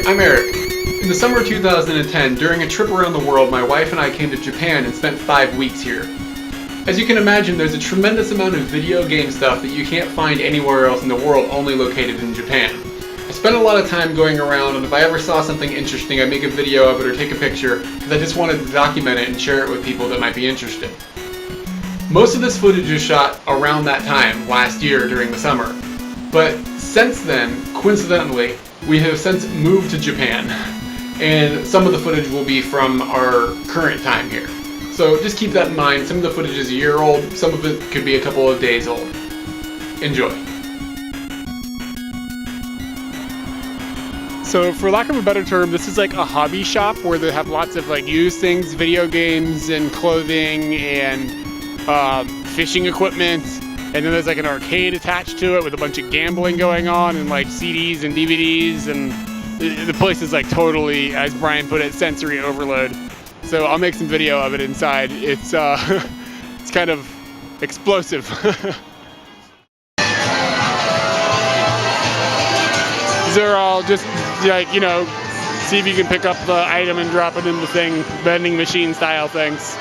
I'm Eric. In the summer of 2010, during a trip around the world, my wife and I came to Japan and spent 5 weeks here. As you can imagine, there's a tremendous amount of video game stuff that you can't find anywhere else in the world, only located in Japan. I spent a lot of time going around, and if I ever saw something interesting, I'd make a video of it or take a picture, because I just wanted to document it and share it with people that might be interested. Most of this footage was shot around that time, last year during the summer. But since then, coincidentally, we have since moved to Japan, and some of the footage will be from our current time here. So just keep that in mind. Some of the footage is a year old, some of it could be a couple of days old. Enjoy. So for lack of a better term, this is like a hobby shop where they have lots of like used things, video games and clothing and fishing equipment. And then there's like an arcade attached to it with a bunch of gambling going on and like CDs and DVDs, and the place is like totally, as Brian put it, sensory overload. So I'll make some video of it inside. It's it's kind of explosive. These are all just like, you know, see if you can pick up the item and drop it in the thing, vending machine style things.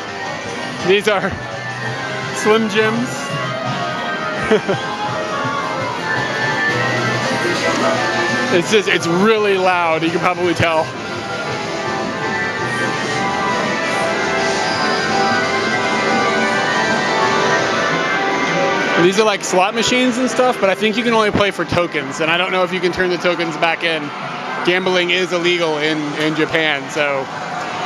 These are Slim Jims. It's really loud, you can probably tell. These are like slot machines and stuff, but I think you can only play for tokens, and I don't know if you can turn the tokens back in. Gambling is illegal in Japan, so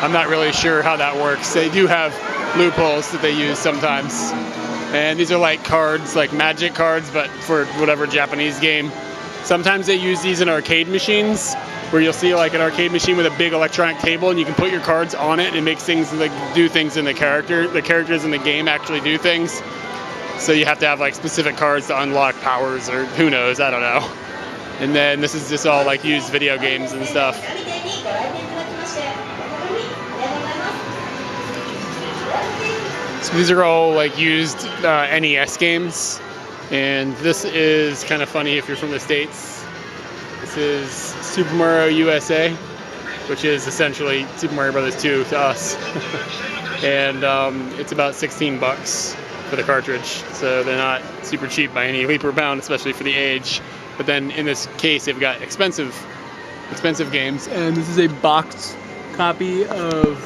I'm not really sure how that works. They do have loopholes that they use sometimes. And these are like cards, like magic cards, but for whatever Japanese game. Sometimes they use these in arcade machines, where you'll see like an arcade machine with a big electronic table, and you can put your cards on it and it makes things like do things in the character. The characters in the game actually do things. So you have to have like specific cards to unlock powers, or who knows, I don't know. And then this is just all like used video games and stuff. So these are all like used NES games, and this is kind of funny if you're from the States. This is Super Mario USA, which is essentially Super Mario Brothers 2 to us. And it's about 16 bucks for the cartridge, so they're not super cheap by any leap or bound, especially for the age. But then in this case, they've got expensive games, and this is a boxed copy of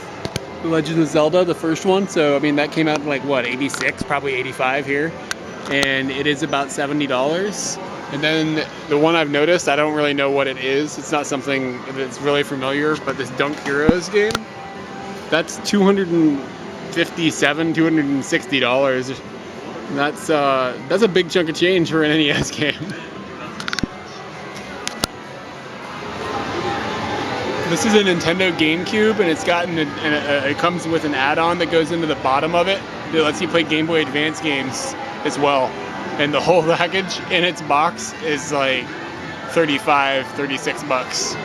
The Legend of Zelda, the first one. So I mean, that came out in like what, 86, probably 85 here, and it is about $70. And then the one I've noticed, I don't really know what it is. It's not something that's really familiar, but this Dunk Heroes game, that's $257, $260. That's a big chunk of change for an NES game. This is a Nintendo GameCube, and it's gotten it comes with an add-on that goes into the bottom of it that lets you play Game Boy Advance games as well. And the whole package in its box is like 35, 36 bucks.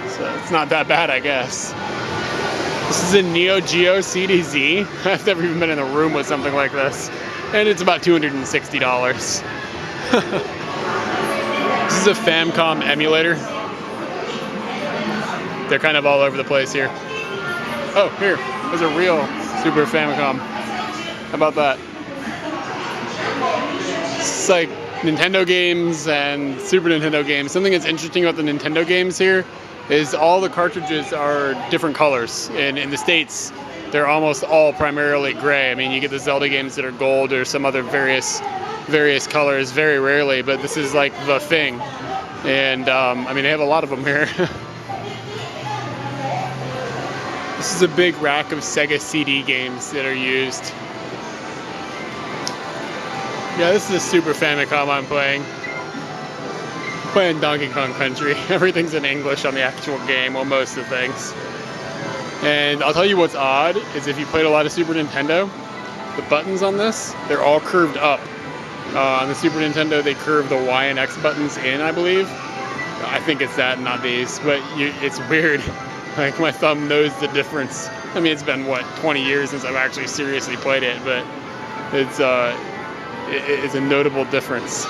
So it's not that bad, I guess. This is a Neo Geo CDZ. I've never even been in a room with something like this. And it's about $260. This is a Famicom emulator. They're kind of all over the place here. Oh, here, there's a real Super Famicom. How about that? It's like Nintendo games and Super Nintendo games. Something that's interesting about the Nintendo games here is all the cartridges are different colors. And in the States, they're almost all primarily gray. I mean, you get the Zelda games that are gold or some other various colors very rarely, but this is like the thing. And I mean, they have a lot of them here. This is a big rack of Sega CD games that are used. Yeah, this is a Super Famicom I'm playing. I'm playing Donkey Kong Country. Everything's in English on the actual game, well, most of the things. And I'll tell you what's odd, is if you played a lot of Super Nintendo, the buttons on this, they're all curved up. On the Super Nintendo, they curve the Y and X buttons in, I believe. I think it's that, not these, but it's weird. Like, my thumb knows the difference. I mean, it's been, what, 20 years since I've actually seriously played it, but it's a notable difference.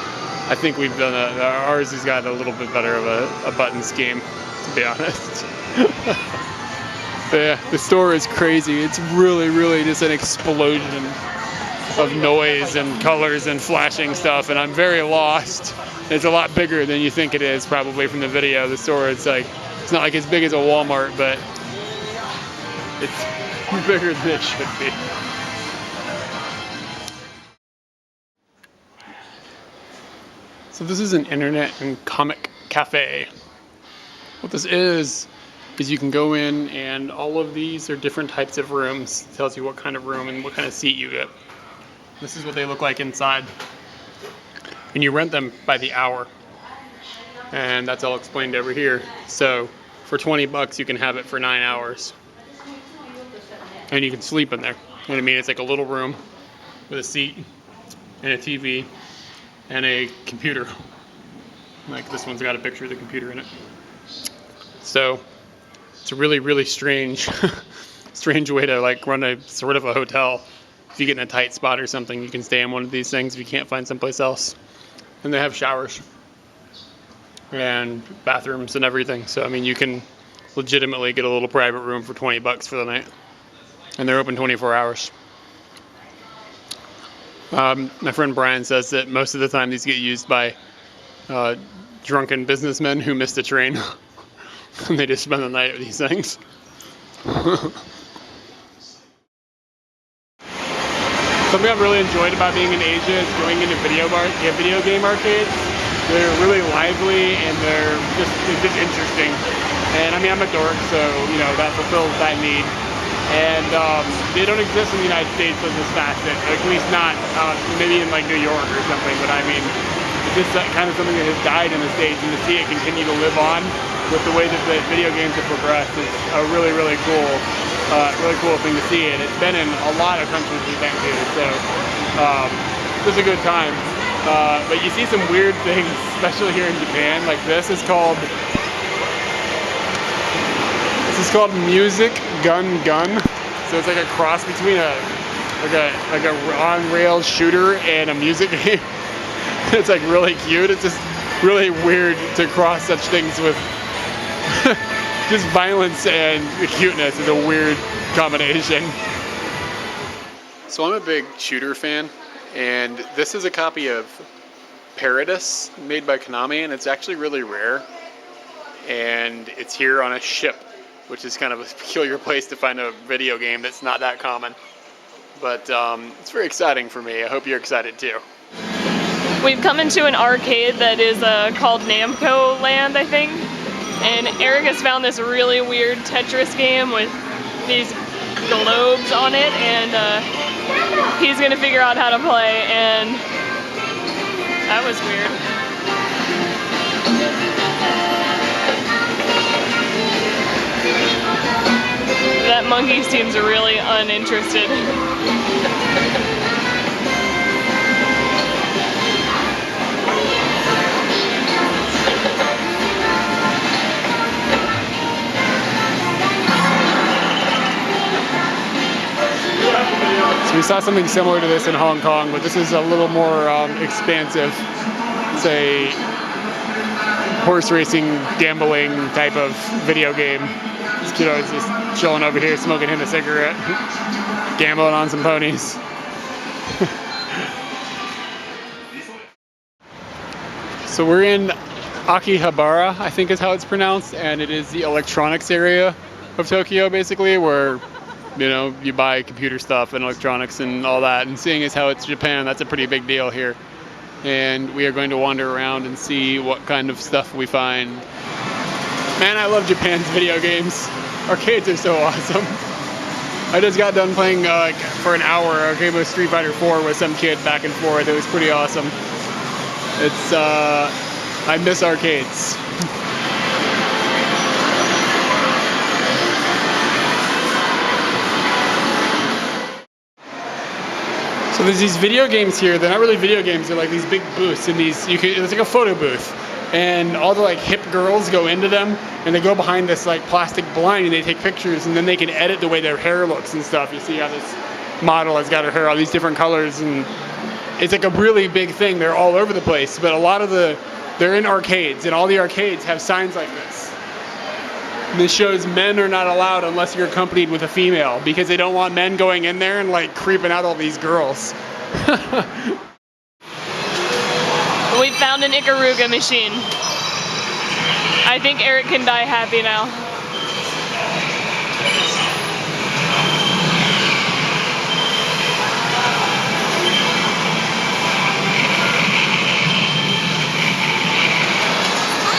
I think we've done ours has got a little bit better of a button scheme. to be honest. But yeah, the store is crazy. It's really, really just an explosion of noise and colors and flashing stuff, and I'm very lost. It's a lot bigger than you think it is, probably from the video. The store, it's not like as big as a Walmart, but it's bigger than it should be. So this is an internet and comic cafe. What this is you can go in, and all of these are different types of rooms. It tells you what kind of room and what kind of seat you get. This is what they look like inside. And you rent them by the hour. And that's all explained over here. So for 20 bucks, you can have it for 9 hours. And you can sleep in there. You know what I mean? It's like a little room with a seat and a TV and a computer. Like this one's got a picture of the computer in it. So it's a really, really strange, strange way to like run a sort of a hotel. If you get in a tight spot or something, you can stay in one of these things if you can't find someplace else. And they have showers and bathrooms and everything. So I mean, you can legitimately get a little private room for 20 bucks for the night. And they're open 24 hours. My friend Brian says that most of the time these get used by drunken businessmen who missed a train. And they just spend the night at these things. Something I've really enjoyed about being in Asia is going into video game arcades. They're really lively and it's just interesting. And I mean, I'm a dork, so you know that fulfills that need. And they don't exist in the United States as this facet, at least not maybe in like New York or something. But I mean, it's just kind of something that has died in the States, and to see it continue to live on with the way that the video games have progressed is a really, really cool thing to see. And it's been in a lot of countries we've been to, so it was a good time. But you see some weird things, especially here in Japan. Like this is called Music Gun Gun. So it's like a cross between a on-rails shooter and a music game. It's like really cute. It's just really weird to cross such things with just violence and cuteness is a weird combination. So I'm a big shooter fan, and this is a copy of Paradis made by Konami, and it's actually really rare. And it's here on a ship, which is kind of a peculiar place to find a video game that's not that common. But it's very exciting for me. I hope you're excited too. We've come into an arcade that is called Namco Land, I think. And Eric has found this really weird Tetris game with these globes on it, and he's gonna figure out how to play, and that was weird. That monkey seems really uninterested. So we saw something similar to this in Hong Kong, but this is a little more expansive. It's a horse racing, gambling type of video game. This kiddo's just chilling over here, smoking him a cigarette, gambling on some ponies. So we're in Akihabara, I think is how it's pronounced, and it is the electronics area of Tokyo, basically, where you know, you buy computer stuff and electronics and all that. And seeing as how it's Japan, that's a pretty big deal here. And we are going to wander around and see what kind of stuff we find. Man, I love Japan's video games. Arcades are so awesome. I just got done playing for an hour a game of Street Fighter 4 with some kid back and forth. It was pretty awesome. It's, I miss arcades. So there's these video games here. They're not really video games. They're like these big booths, and it's like a photo booth, and all the like hip girls go into them, and they go behind this like plastic blind, and they take pictures, and then they can edit the way their hair looks and stuff. You see how this model has got her hair all these different colors, and it's like a really big thing. They're all over the place, but a lot of they're in arcades, and all the arcades have signs like this. This shows men are not allowed unless you're accompanied with a female, because they don't want men going in there and like creeping out all these girls. We found an Ikaruga machine. I think Eric can die happy now.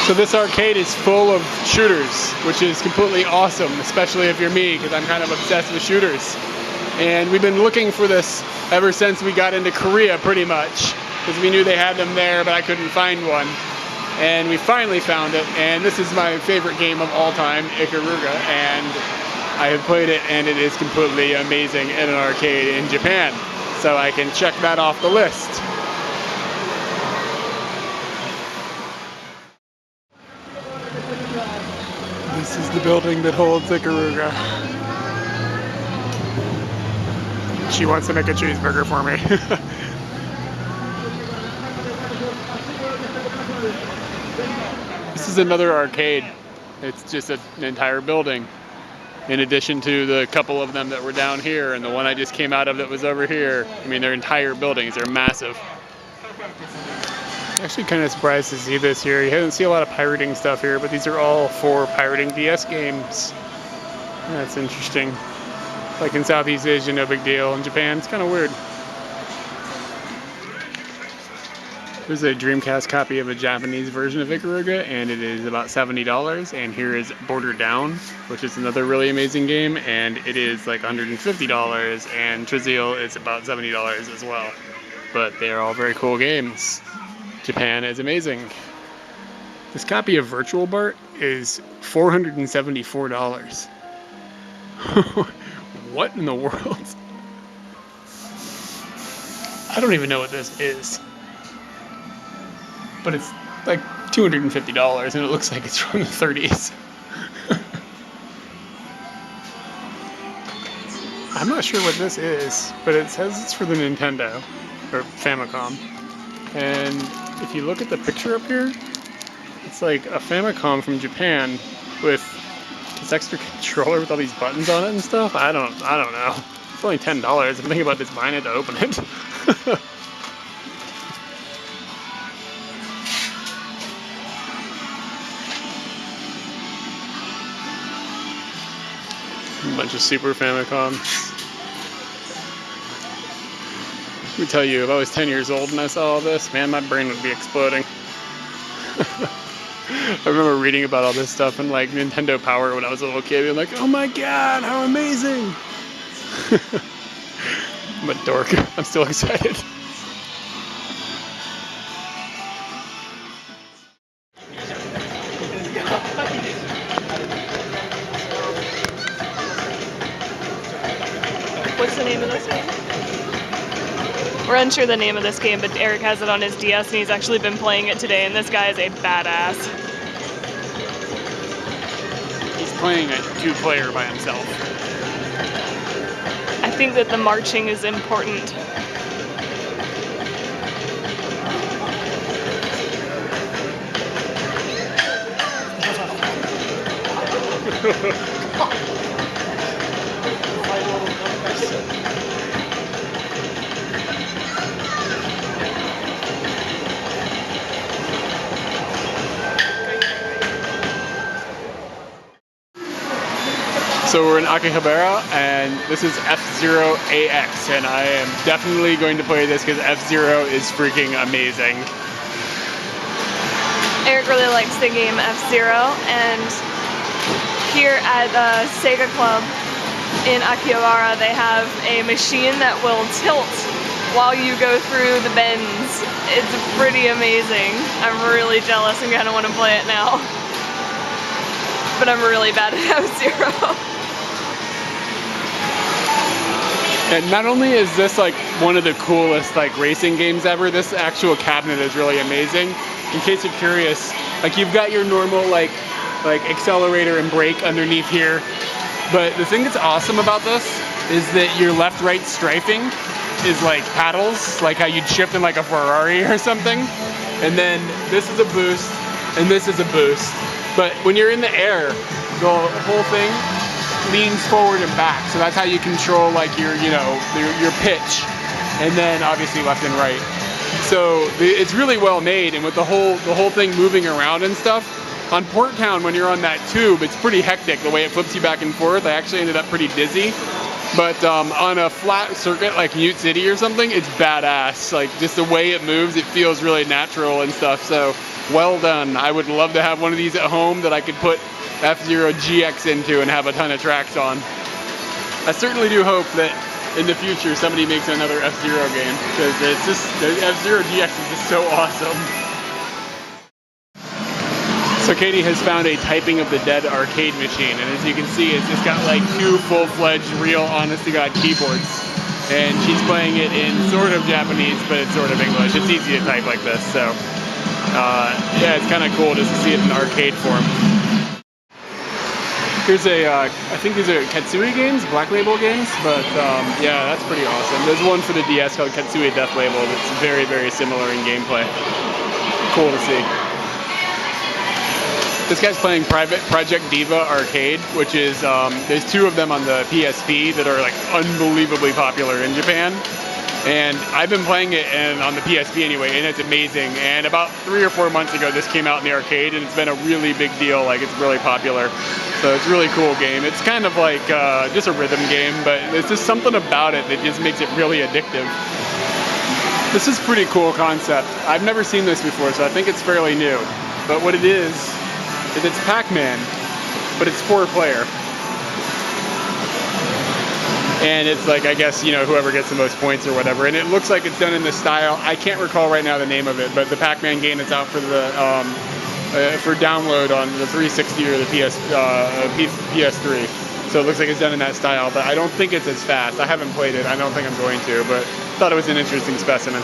So this arcade is full of shooters, which is completely awesome, especially if you're me, because I'm kind of obsessed with shooters. And we've been looking for this ever since we got into Korea, pretty much, because we knew they had them there, but I couldn't find one. And we finally found it, and this is my favorite game of all time, Ikaruga, and I have played it, and it is completely amazing in an arcade in Japan. So I can check that off the list. This is the building that holds Ikaruga. She wants to make a cheeseburger for me. This is another arcade. It's just an entire building. In addition to the couple of them that were down here and the one I just came out of that was over here. I mean, they're entire buildings. They're massive. Actually kind of surprised to see this here. You don't see a lot of pirating stuff here, but these are all for pirating DS games. That's interesting. Like in Southeast Asia, no big deal. In Japan, it's kind of weird. There's a Dreamcast copy of a Japanese version of Ikaruga, and it is about $70. And here is Border Down, which is another really amazing game, and it is like $150. And Trizil is about $70 as well. But they are all very cool games. Japan is amazing. This copy of Virtual Bart is $474. What in the world? I don't even know what this is. But it's like $250 and it looks like it's from the 30s. I'm not sure what this is, but it says it's for the Nintendo, or Famicom. And if you look at the picture up here, it's like a Famicom from Japan with this extra controller with all these buttons on it and stuff. I don't know. It's only $10. I'm thinking about just buying it to open it. A bunch of Super Famicoms. Let me tell you, if I was 10 years old and I saw all this, man, my brain would be exploding. I remember reading about all this stuff in like Nintendo Power when I was a little kid, being like, oh my god, how amazing! I'm a dork. I'm still excited. What's the name of this game? We're unsure the name of this game, but Eric has it on his DS and he's actually been playing it today, and this guy is a badass. He's playing a 2-player by himself. I think that the marching is important. So we're in Akihabara, and this is FZero AX, and I am definitely going to play this because FZero is freaking amazing. Eric really likes the game F-Zero, and here at the Sega Club in Akihabara, they have a machine that will tilt while you go through the bends. It's pretty amazing. I'm really jealous and kind of want to play it now. But I'm really bad at F-Zero. And not only is this like one of the coolest like racing games ever, this actual cabinet is really amazing. In case you're curious, like you've got your normal like accelerator and brake underneath here. But the thing that's awesome about this is that your left-right strafing is like paddles, like how you'd shift in like a Ferrari or something. And then this is a boost, and this is a boost. But when you're in the air, the whole thing leans forward and back. So that's how you control like your, you know, your pitch, and then obviously left and right. So it's really well made, and with the whole thing moving around and stuff. On Port Town, when you're on that tube, it's pretty hectic the way it flips you back and forth. I actually ended up pretty dizzy. But on a flat circuit like Ute City or something, it's badass. Like just the way it moves, it feels really natural and stuff. So well done. I would love to have one of these at home that I could put FZero GX into and have a ton of tracks on. I certainly do hope that in the future somebody makes another F-Zero game, because it's just, FZero GX is just so awesome. So Katie has found a Typing of the Dead arcade machine, and as you can see, it's just got like 2 full-fledged, real, honest-to-God keyboards. And she's playing it in sort of Japanese, but it's sort of English. It's easy to type like this, so yeah, it's kind of cool just to see it in arcade form. Here's a, I think these are Katsui games, Black Label games, but yeah, that's pretty awesome. There's one for the DS called Katsui Death Label that's very, very similar in gameplay. Cool to see. This guy's playing Project Diva Arcade, which is, there's 2 of them on the PSP that are like unbelievably popular in Japan. And I've been playing it on the PSP anyway, and it's amazing. And about 3 or 4 months ago, this came out in the arcade, and it's been a really big deal. Like, it's really popular. So it's a really cool game. It's kind of like just a rhythm game, but there's just something about it that just makes it really addictive. This is a pretty cool concept. I've never seen this before, so I think it's fairly new. But what it is it's PacMan, but it's 4-player. And it's like, I guess, you know, whoever gets the most points or whatever. And it looks like it's done in the style, I can't recall right now the name of it, but the PacMan game that's out for the for download on the 360 or the PS3. So it looks like it's done in that style, but I don't think it's as fast. I haven't played it. I don't think I'm going to, but thought it was an interesting specimen.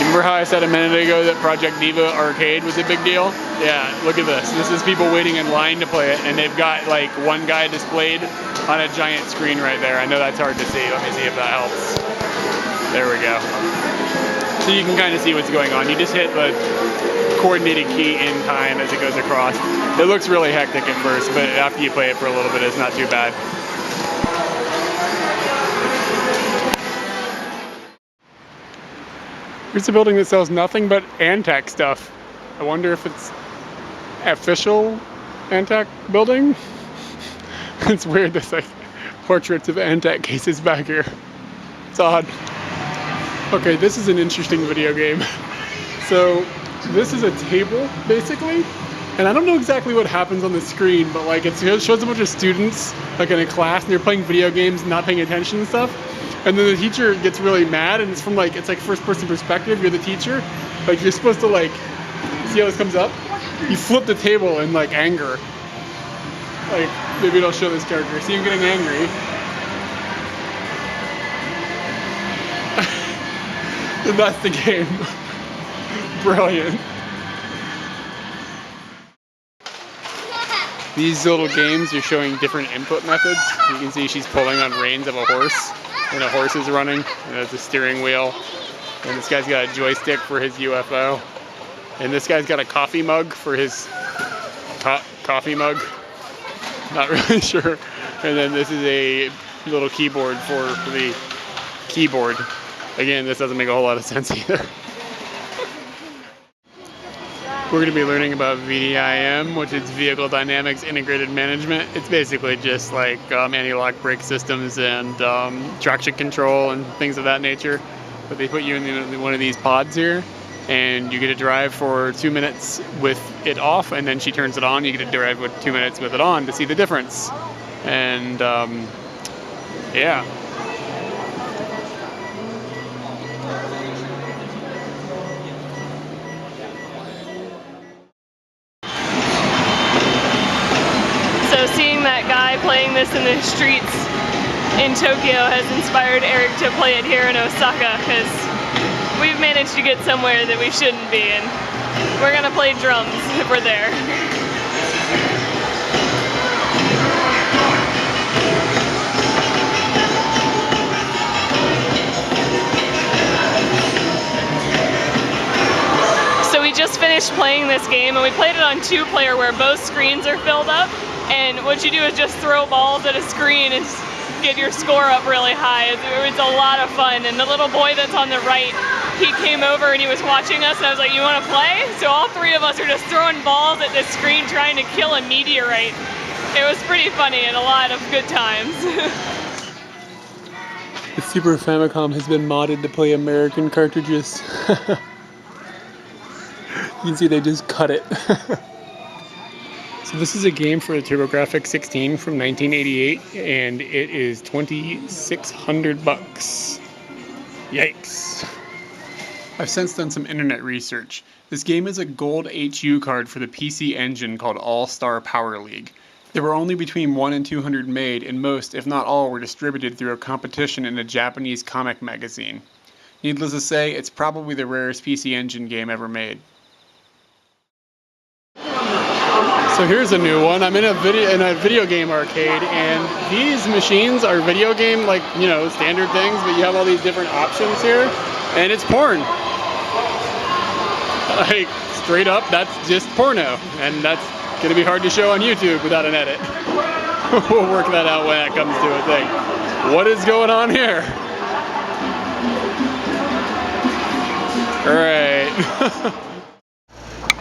Remember how I said a minute ago that Project Diva Arcade was a big deal? Yeah, look at this. This is people waiting in line to play it, and they've got like one guy displayed on a giant screen right there. I know that's hard to see. Let me see if that helps. There we go. So you can kind of see what's going on. You just hit the coordinated key in time as it goes across. It looks really hectic at first, but after you play it for a little bit, it's not too bad. Here's a building that sells nothing but Antec stuff. I wonder if it's official Antec building? It's weird, there's like portraits of Antec cases back here. It's odd. Okay, this is an interesting video game. So this is a table, basically. And I don't know exactly what happens on the screen, but like it shows a bunch of students like in a class, and they're playing video games, not paying attention and stuff. And then the teacher gets really mad, and it's from like, it's like first person perspective, you're the teacher. Like you're supposed to like, see how this comes up? You flip the table in like anger. Like, maybe it'll show this character. See him getting angry. And that's the game. Brilliant. These little games are showing different input methods. You can see she's pulling on reins of a horse, and a horse is running, and there's a steering wheel. And this guy's got a joystick for his UFO. And this guy's got a coffee mug for his coffee mug. Not really sure. And then this is a little keyboard for the keyboard. Again, this doesn't make a whole lot of sense either. We're going to be learning about VDIM, which is Vehicle Dynamics Integrated Management. It's basically just like anti-lock brake systems and traction control and things of that nature. But they put you in one of these pods here, and you get to drive for 2 minutes with it off, and then she turns it on. You get to drive with 2 minutes with it on to see the difference. And yeah. So seeing that guy playing this in the streets in Tokyo has inspired Eric to play it here in Osaka, because we've managed to get somewhere that we shouldn't be, and we're gonna play drums if we're there. So we just finished finished playing this game, and we played it on 2-player where both screens are filled up, and what you do is just throw balls at a screen and get your score up really high. It's a lot of fun, and the little boy that's on the right, he came over and he was watching us, and I was like, you want to play? So all 3 of us are just throwing balls at this screen trying to kill a meteorite. It was pretty funny and a lot of good times. The Super Famicom has been modded to play American cartridges. You can see they just cut it. So this is a game for a TurboGrafx 16 from 1988, and it is $2,600. Yikes. I've since done some internet research. This game is a gold HU card for the PC Engine called All-Star Power League. There were only between 1 and 200 made, and most, if not all, were distributed through a competition in a Japanese comic magazine. Needless to say, it's probably the rarest PC Engine game ever made. So here's a new one. I'm in a video game arcade, and these machines are video game, like, you know, standard things, but you have all these different options here, and it's porn. Like, straight up, that's just porno, and that's gonna be hard to show on YouTube without an edit. We'll work that out when that comes to a thing. What is going on here? Alright.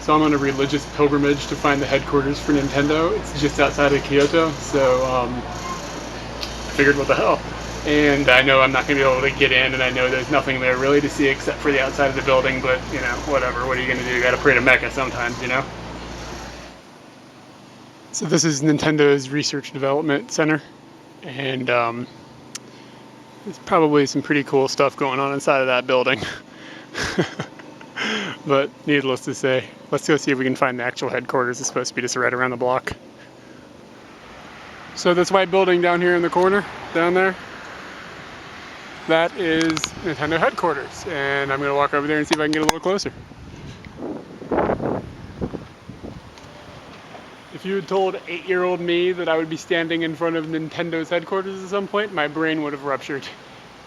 So I'm on a religious pilgrimage to find the headquarters for Nintendo. It's just outside of Kyoto, so I figured what the hell. And I know I'm not going to be able to get in, and I know there's nothing there really to see except for the outside of the building, but, you know, whatever. What are you going to do? You got to pray to Mecca sometimes, you know? So this is Nintendo's Research and Development Center, and there's probably some pretty cool stuff going on inside of that building. But needless to say, let's go see if we can find the actual headquarters. It's supposed to be just right around the block. So this white building down here in the corner, down there, that is Nintendo headquarters. And I'm going to walk over there and see if I can get a little closer. If you had told 8-year-old me that I would be standing in front of Nintendo's headquarters at some point, my brain would have ruptured.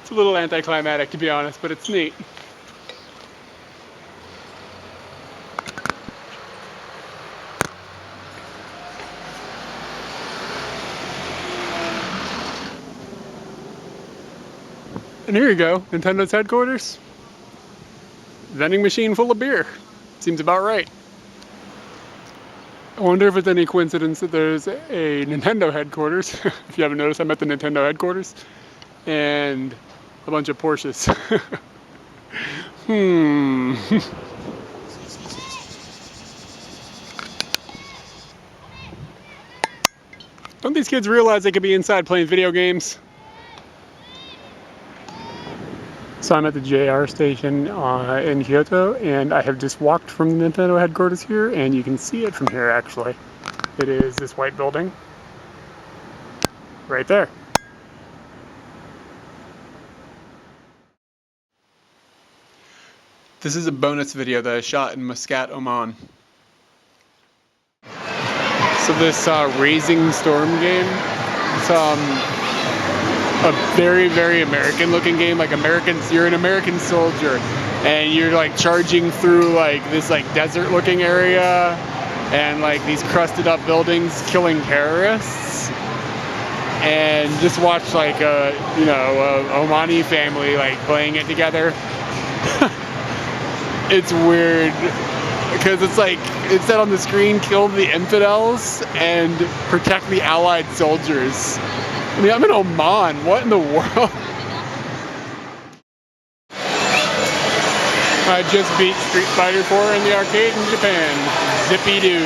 It's a little anticlimactic, to be honest, but it's neat. And here you go, Nintendo's headquarters. Vending machine full of beer. Seems about right. I wonder if it's any coincidence that there's a Nintendo headquarters. If you haven't noticed, I'm at the Nintendo headquarters. And a bunch of Porsches. Don't these kids realize they could be inside playing video games? So I'm at the JR station in Kyoto, and I have just walked from the Nintendo headquarters here, and you can see it from here actually. It is this white building right there. This is a bonus video that I shot in Muscat, Oman. So this Razing Storm game, it's a very, very American looking game. Like you're an American soldier, and you're like charging through like this like desert looking area, and like these crusted up buildings killing terrorists. And just watch like a Omani family like playing it together. It's weird because it's like it said on the screen, kill the infidels and protect the allied soldiers. I mean, I'm in Oman. What in the world? I just beat Street Fighter 4 in the arcade in Japan. Zippy-doo.